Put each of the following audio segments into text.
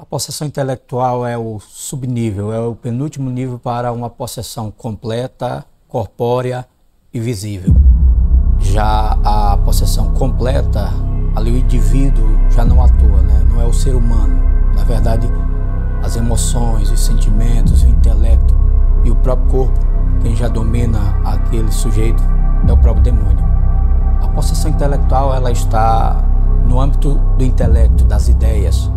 A possessão intelectual é o subnível, é o penúltimo nível para uma possessão completa, corpórea e visível. Já a possessão completa, ali o indivíduo já não atua, né? Não é o ser humano. Na verdade, as emoções, os sentimentos, o intelecto e o próprio corpo, quem já domina aquele sujeito é o próprio demônio. A possessão intelectual, ela está no âmbito do intelecto, das ideias,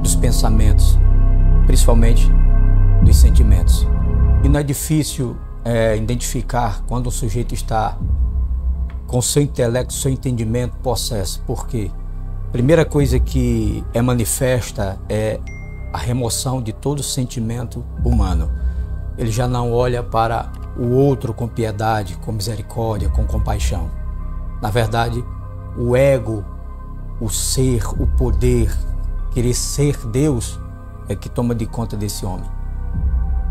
dos pensamentos, principalmente dos sentimentos. E não é difícil identificar quando o sujeito está com seu intelecto, seu entendimento possesso. Por quê? Primeira coisa que é manifesta é a remoção de todo sentimento humano. Ele já não olha para o outro com piedade, com misericórdia, com compaixão. Na verdade, o ego, o ser, o poder, querer ser Deus é que toma de conta desse homem.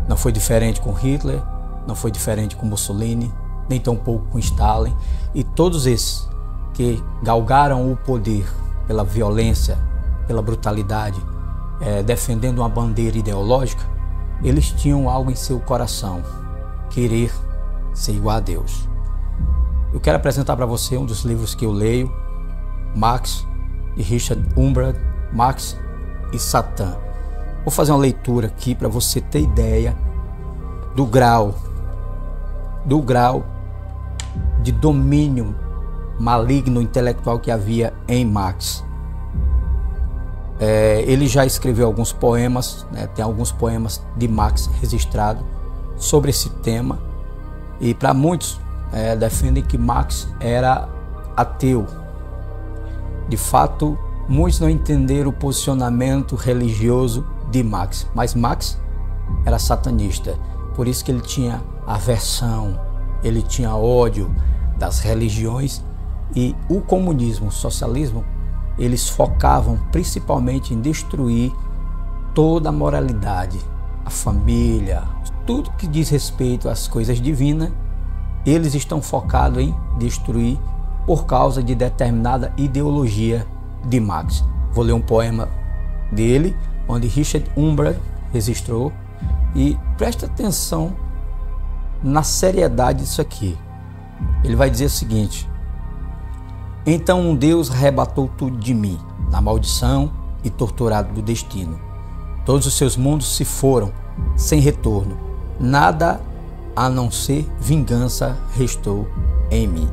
Não foi diferente com Hitler, não foi diferente com Mussolini, nem tampouco com Stalin. E todos esses que galgaram o poder pela violência, pela brutalidade, defendendo uma bandeira ideológica, eles tinham algo em seu coração: querer ser igual a Deus. Eu quero apresentar para você um dos livros que eu leio, Marx e Richard Umbrat, Marx e Satã. Vou fazer uma leitura aqui para você ter ideia do grau de domínio maligno intelectual que havia em Marx. Ele já escreveu alguns poemas, né? Tem alguns poemas de Marx registrados sobre esse tema, e para muitos defendem que Marx era ateu. De fato, muitos não entenderam o posicionamento religioso de Marx, mas Marx era satanista, por isso que ele tinha aversão, ele tinha ódio das religiões, e o comunismo, o socialismo, eles focavam principalmente em destruir toda a moralidade, a família, tudo que diz respeito às coisas divinas, eles estão focados em destruir por causa de determinada ideologia de Marx. Vou ler um poema dele, onde Richard Umbrat registrou, e presta atenção na seriedade disso aqui. Ele vai dizer o seguinte: então um Deus arrebatou tudo de mim, na maldição e torturado do destino. Todos os seus mundos se foram, sem retorno. Nada a não ser vingança restou em mim.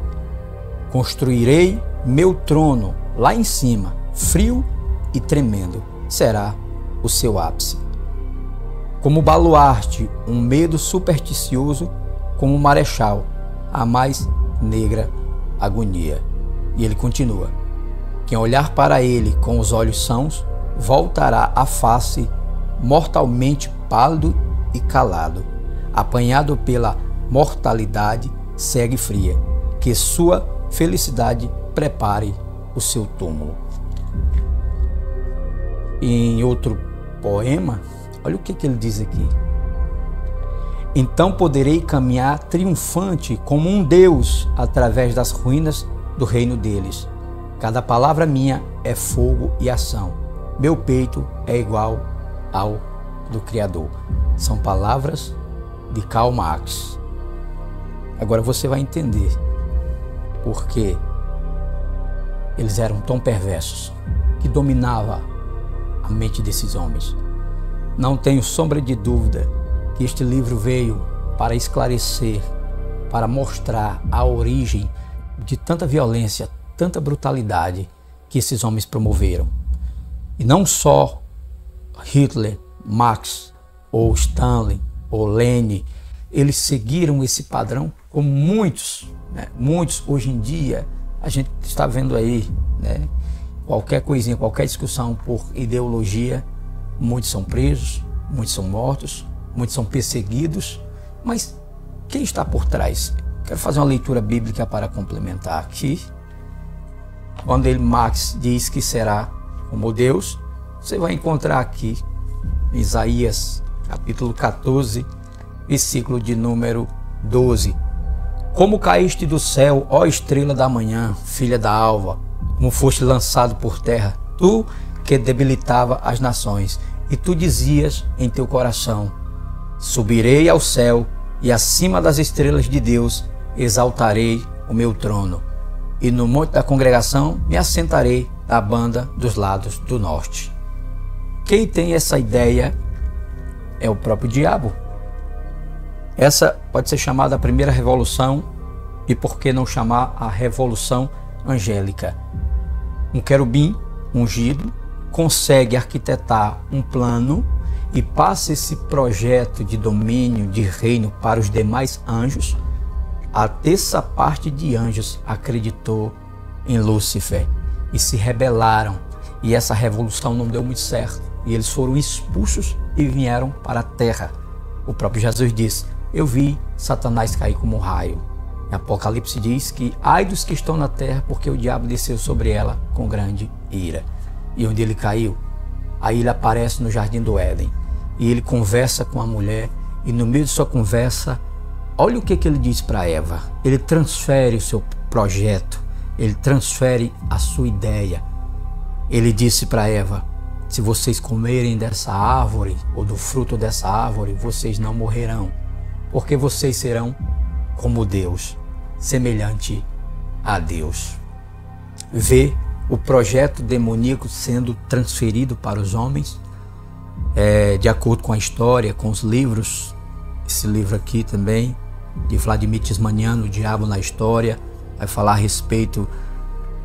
Construirei meu trono lá em cima, frio e tremendo, será o seu ápice. Como baluarte, um medo supersticioso, como marechal, a mais negra agonia. E ele continua: quem olhar para ele com os olhos sãos, voltará a face mortalmente pálido e calado, apanhado pela mortalidade cega e fria, que sua felicidade prepare o seu túmulo. Em outro poema, olha o que ele diz aqui: então poderei caminhar triunfante como um Deus através das ruínas do reino deles. Cada palavra minha é fogo e ação. Meu peito é igual ao do Criador. São palavras de Karl Marx. Agora você vai entender por que eles eram tão perversos, que dominava a mente desses homens. Não tenho sombra de dúvida que este livro veio para esclarecer, para mostrar a origem de tanta violência, tanta brutalidade que esses homens promoveram. E não só Hitler, Marx, ou Stalin, ou Lenin, eles seguiram esse padrão, como muitos, né? Muitos hoje em dia, a gente está vendo aí, né? Qualquer coisinha, qualquer discussão por ideologia, muitos são presos, muitos são mortos, muitos são perseguidos, mas quem está por trás? Quero fazer uma leitura bíblica para complementar aqui. Quando Marx diz que será como Deus, você vai encontrar aqui em Isaías capítulo 14, versículo de número 12. Como caíste do céu, ó estrela da manhã, filha da alva, como foste lançado por terra, tu que debilitava as nações. E tu dizias em teu coração: subirei ao céu e acima das estrelas de Deus exaltarei o meu trono. E no monte da congregação me assentarei à banda dos lados do norte. Quem tem essa ideia é o próprio diabo. Essa pode ser chamada a primeira revolução, e por que não chamar a revolução angélica? Um querubim ungido consegue arquitetar um plano e passa esse projeto de domínio, de reino para os demais anjos. A terça parte de anjos acreditou em Lúcifer e se rebelaram, e essa revolução não deu muito certo, e eles foram expulsos e vieram para a terra. O próprio Jesus disse: eu vi Satanás cair como um raio. Apocalipse diz que ai dos que estão na terra, porque o diabo desceu sobre ela com grande ira. E onde ele caiu? Aí ele aparece no jardim do Éden e ele conversa com a mulher, e no meio de sua conversa, olha o que ele diz para Eva. Ele transfere o seu projeto, ele transfere a sua ideia. Ele disse para Eva: se vocês comerem dessa árvore ou do fruto dessa árvore, vocês não morrerão, porque vocês serão como Deus, semelhante a Deus. Vê o projeto demoníaco sendo transferido para os homens, de acordo com a história, com os livros. Esse livro aqui também, de Vladimir Tismanian, O Diabo na História, vai falar a respeito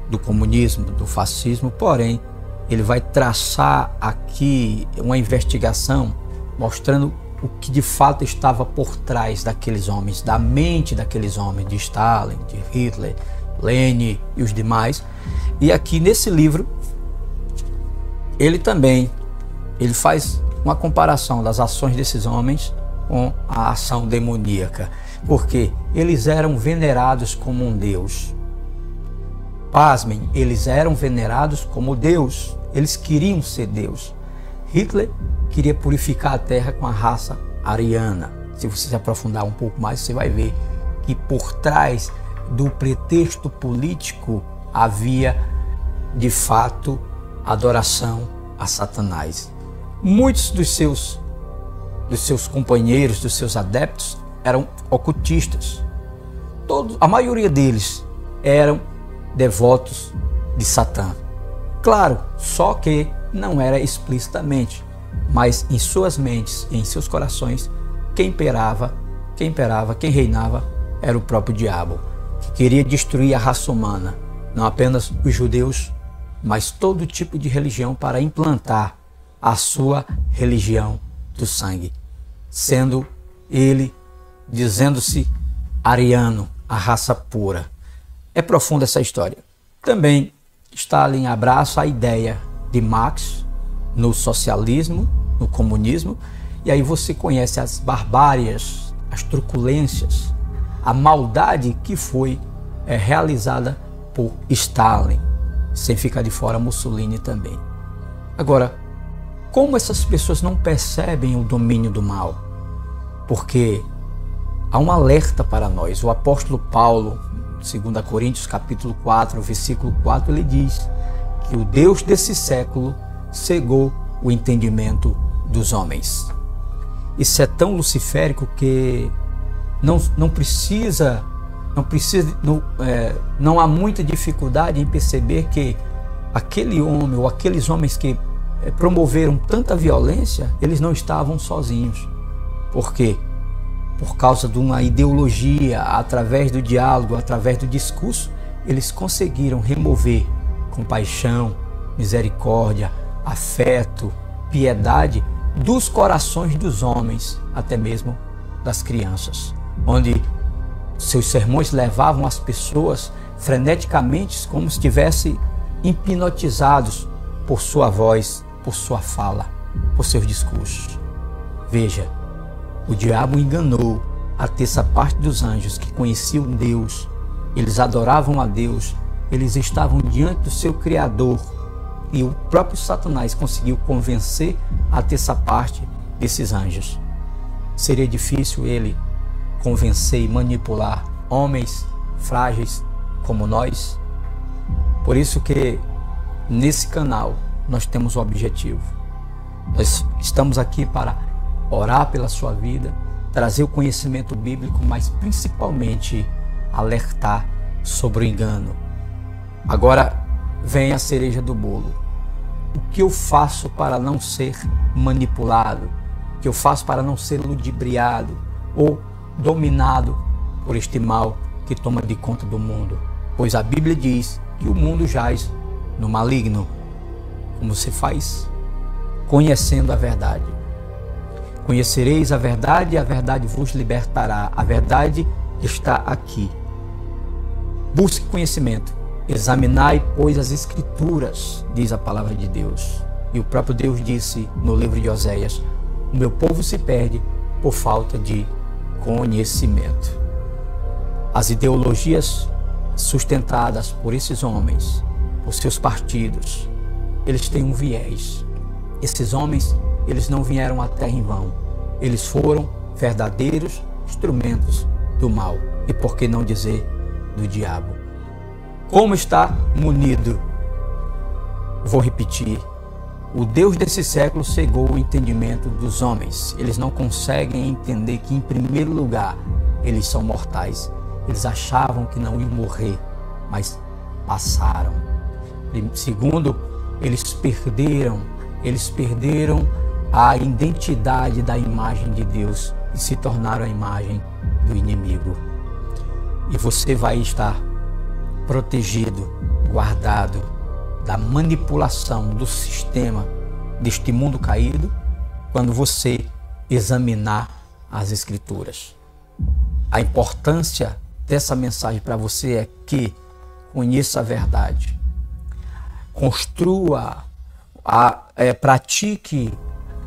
do comunismo, do fascismo, porém, ele vai traçar aqui uma investigação mostrando o que de fato estava por trás daqueles homens, da mente daqueles homens, de Stalin, de Hitler, Lenin e os demais. E aqui nesse livro, ele faz uma comparação das ações desses homens com a ação demoníaca, porque eles eram venerados como um Deus. Pasmem, eles eram venerados como Deus, eles queriam ser Deus. Hitler queria purificar a terra com a raça ariana. Se você se aprofundar um pouco mais, você vai ver que por trás do pretexto político havia, de fato, adoração a Satanás. Muitos dos seus companheiros, dos seus adeptos, eram ocultistas. A maioria deles eram devotos de Satã. Claro, só que não era explicitamente, mas em suas mentes, em seus corações, quem reinava era o próprio diabo, que queria destruir a raça humana, não apenas os judeus, mas todo tipo de religião, para implantar a sua religião do sangue, sendo ele, dizendo-se ariano, a raça pura. É profunda essa história. Também Stalin abraça a ideia de Marx no socialismo, no comunismo, e aí você conhece as barbáries, as truculências, a maldade que foi realizada por Stalin, sem ficar de fora Mussolini também. Agora, como essas pessoas não percebem o domínio do mal? Porque há um alerta para nós. O apóstolo Paulo, 2 Coríntios capítulo 4, versículo 4, ele diz que o Deus desse século cegou o entendimento dos homens. Isso é tão luciférico que não há muita dificuldade em perceber que aquele homem ou aqueles homens que promoveram tanta violência, eles não estavam sozinhos. Por quê? Por causa de uma ideologia, através do diálogo, através do discurso, eles conseguiram remover compaixão, misericórdia, afeto, piedade dos corações dos homens, até mesmo das crianças, onde seus sermões levavam as pessoas freneticamente, como se estivessem hipnotizados por sua voz, por sua fala, por seus discursos. Veja, o diabo enganou a terça parte dos anjos que conheciam Deus, eles adoravam a Deus, eles estavam diante do seu Criador, e o próprio Satanás conseguiu convencer a terça parte desses anjos. Seria difícil ele convencer e manipular homens frágeis como nós? Por isso que nesse canal nós temos um objetivo. Nós estamos aqui para orar pela sua vida, trazer o conhecimento bíblico, mas principalmente alertar sobre o engano. Agora vem a cereja do bolo. O que eu faço para não ser manipulado? O que eu faço para não ser ludibriado ou dominado por este mal que toma de conta do mundo? Pois a Bíblia diz que o mundo jaz no maligno. Como se faz? Conhecendo a verdade. Conhecereis a verdade e a verdade vos libertará. A verdade está aqui. Busque conhecimento. Examinai, pois, as Escrituras, diz a palavra de Deus. E o próprio Deus disse no livro de Oséias: o meu povo se perde por falta de conhecimento. As ideologias sustentadas por esses homens, por seus partidos, eles têm um viés. Esses homens, eles não vieram à terra em vão. Eles foram verdadeiros instrumentos do mal. E por que não dizer do diabo? Como está munido? Vou repetir. O Deus desse século cegou o entendimento dos homens. Eles não conseguem entender que, em primeiro lugar, eles são mortais. Eles achavam que não iam morrer, mas passaram. Segundo, eles perderam a identidade da imagem de Deus e se tornaram a imagem do inimigo. E você vai estar protegido, guardado da manipulação do sistema deste mundo caído quando você examinar as Escrituras. A importância dessa mensagem para você é que conheça a verdade, construa, pratique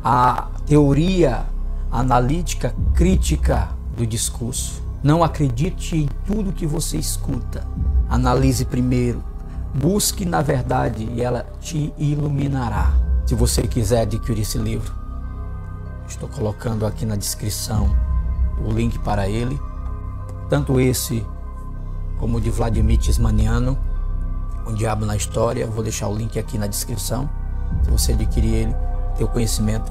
a teoria analítica crítica do discurso. Não acredite em tudo que você escuta. Analise primeiro. Busque na verdade e ela te iluminará. Se você quiser adquirir esse livro, estou colocando aqui na descrição o link para ele. Tanto esse como o de Vladimir Tismaniano, O Diabo na História. Eu vou deixar o link aqui na descrição. Se você adquirir ele, teu conhecimento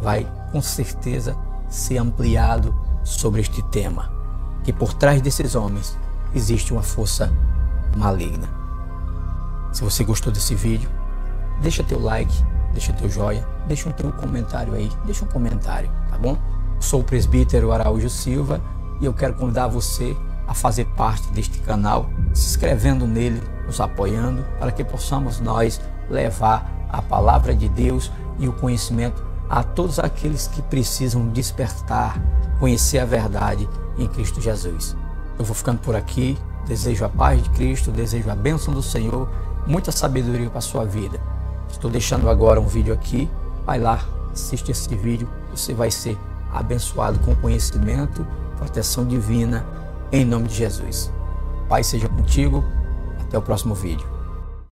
vai com certeza ser ampliado sobre este tema. Que por trás desses homens existe uma força maligna. Se você gostou desse vídeo, deixa teu like, deixa teu joinha, deixa um teu comentário aí, deixa um comentário, tá bom? Eu sou o presbítero Araújo Silva e eu quero convidar você a fazer parte deste canal, se inscrevendo nele, nos apoiando, para que possamos nós levar a palavra de Deus e o conhecimento a todos aqueles que precisam despertar, conhecer a verdade em Cristo Jesus. Eu vou ficando por aqui. Desejo a paz de Cristo, desejo a bênção do Senhor, muita sabedoria para a sua vida. Estou deixando agora um vídeo aqui. Vai lá, assiste esse vídeo. Você vai ser abençoado com conhecimento, proteção divina, em nome de Jesus. Pai seja contigo. Até o próximo vídeo.